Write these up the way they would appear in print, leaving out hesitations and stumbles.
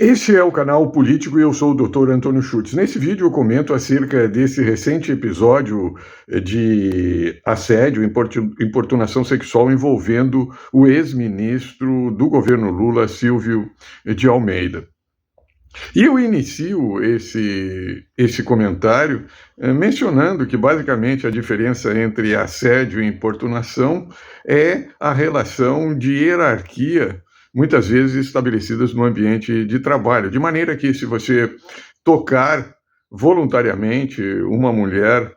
Este é o canal Político e eu sou o Dr. Antônio Schutz. Nesse vídeo eu comento acerca desse recente episódio de assédio, importunação sexual envolvendo o ex-ministro do governo Lula, Silvio de Almeida. E eu inicio esse comentário mencionando que, basicamente, a diferença entre assédio e importunação é a relação de hierarquia, muitas vezes estabelecidas no ambiente de trabalho, de maneira que, se você tocar voluntariamente uma mulher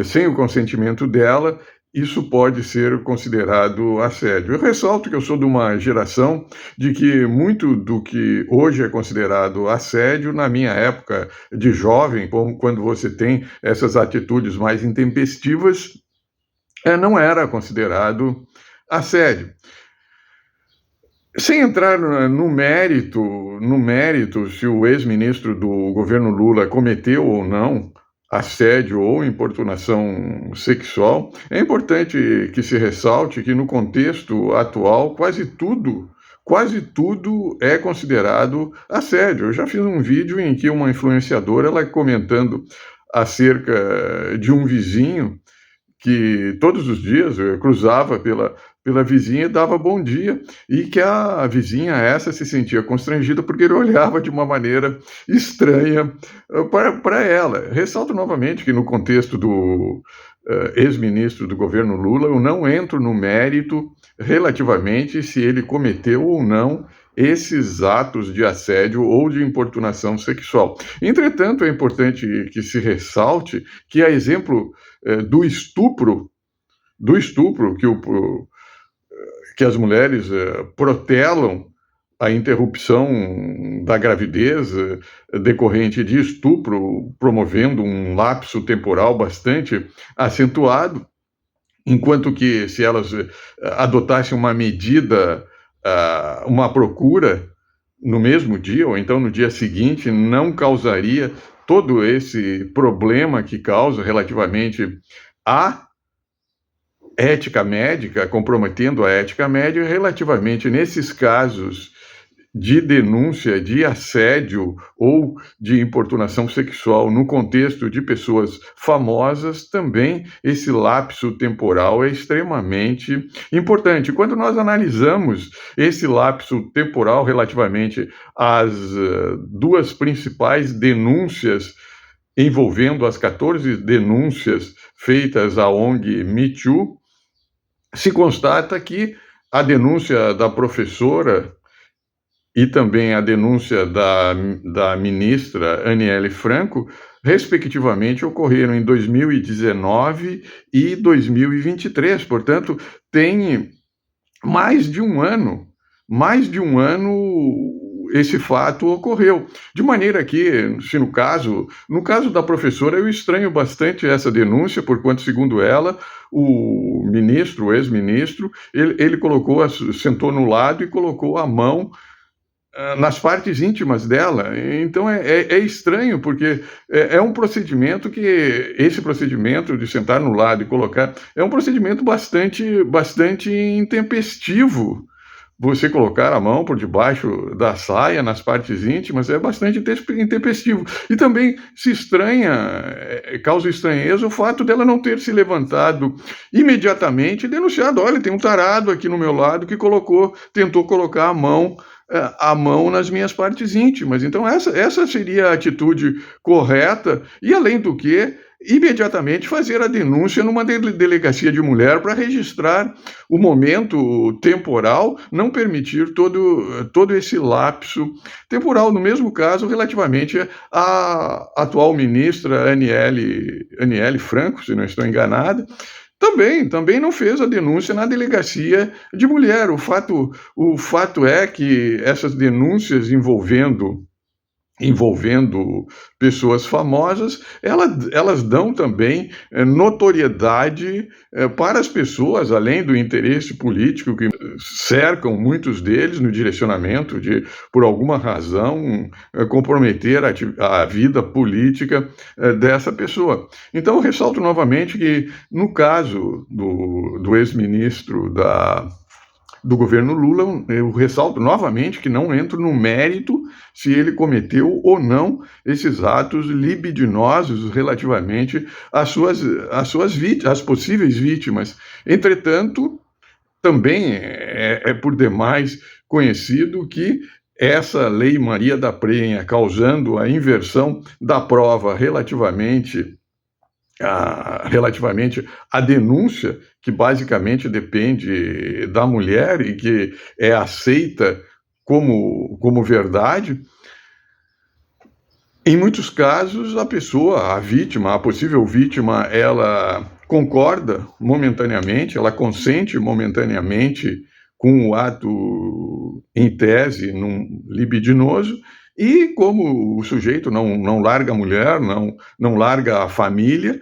sem o consentimento dela, isso pode ser considerado assédio. Eu ressalto que eu sou de uma geração de que muito do que hoje é considerado assédio, na minha época de jovem, como quando você tem essas atitudes mais intempestivas, não era considerado assédio. Sem entrar no mérito se o ex-ministro do governo Lula cometeu ou não assédio ou importunação sexual, é importante que se ressalte que, no contexto atual, quase tudo é considerado assédio. Eu já fiz um vídeo em que uma influenciadora, ela comentando acerca de um vizinho que todos os dias cruzava pela vizinha e dava bom dia, e que a vizinha essa se sentia constrangida porque ele olhava de uma maneira estranha para ela. Ressalto novamente que, no contexto do ex-ministro do governo Lula, eu não entro no mérito relativamente se ele cometeu ou não esses atos de assédio ou de importunação sexual. Entretanto, é importante que se ressalte que, a exemplo do estupro que as mulheres protelam a interrupção da gravidez decorrente de estupro, promovendo um lapso temporal bastante acentuado, enquanto que, se elas adotassem uma medida, uma procura no mesmo dia, ou então no dia seguinte, não causaria todo esse problema que causa relativamente à ética médica, comprometendo a ética médica, relativamente nesses casos de denúncia de assédio ou de importunação sexual no contexto de pessoas famosas, também esse lapso temporal é extremamente importante. Quando nós analisamos esse lapso temporal relativamente às duas principais denúncias envolvendo as 14 denúncias feitas à ONG Me Too, se constata que a denúncia da professora e também a denúncia da ministra Aniele Franco, respectivamente, ocorreram em 2019 e 2023. Portanto, tem mais de um ano esse fato ocorreu. De maneira que, se no caso da professora, eu estranho bastante essa denúncia, porquanto, segundo ela, o ex-ministro, ele sentou no lado e colocou a mão nas partes íntimas dela. Então é estranho, porque é um procedimento esse procedimento de sentar no lado e colocar, é um procedimento bastante intempestivo. Você colocar a mão por debaixo da saia, nas partes íntimas, é bastante intempestivo. E também causa estranheza o fato dela não ter se levantado imediatamente e denunciado: olha, tem um tarado aqui no meu lado que tentou colocar a mão nas minhas partes íntimas. Então essa seria a atitude correta, e, além do que, imediatamente fazer a denúncia numa delegacia de mulher para registrar o momento temporal, não permitir todo esse lapso temporal. No mesmo caso, relativamente à atual ministra Aniele Franco, se não estou enganada, também não fez a denúncia na delegacia de mulher. O fato é que essas denúncias envolvendo pessoas famosas, elas dão também notoriedade para as pessoas, além do interesse político que cercam muitos deles no direcionamento de, por alguma razão, comprometer a vida política dessa pessoa. Então, eu ressalto novamente que, no caso do ex-ministro do governo Lula, eu ressalto novamente que não entro no mérito se ele cometeu ou não esses atos libidinosos relativamente às possíveis vítimas. Entretanto, também é por demais conhecido que essa Lei Maria da Penha, causando a inversão da prova relativamente à denúncia, que basicamente depende da mulher e que é aceita como verdade, em muitos casos a vítima, a possível vítima, ela concorda momentaneamente, ela consente momentaneamente com o ato em tese libidinoso, e como o sujeito não larga a mulher, não larga a família,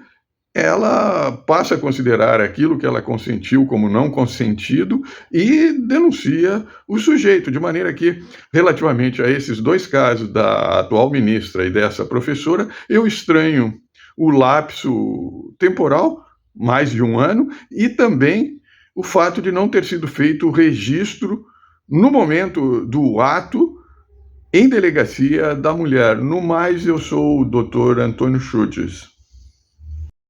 ela passa a considerar aquilo que ela consentiu como não consentido e denuncia o sujeito, de maneira que, relativamente a esses dois casos, da atual ministra e dessa professora, eu estranho o lapso temporal, mais de 1 ano, e também o fato de não ter sido feito o registro, no momento do ato, em delegacia da mulher. No mais, eu sou o doutor Antônio Schultz.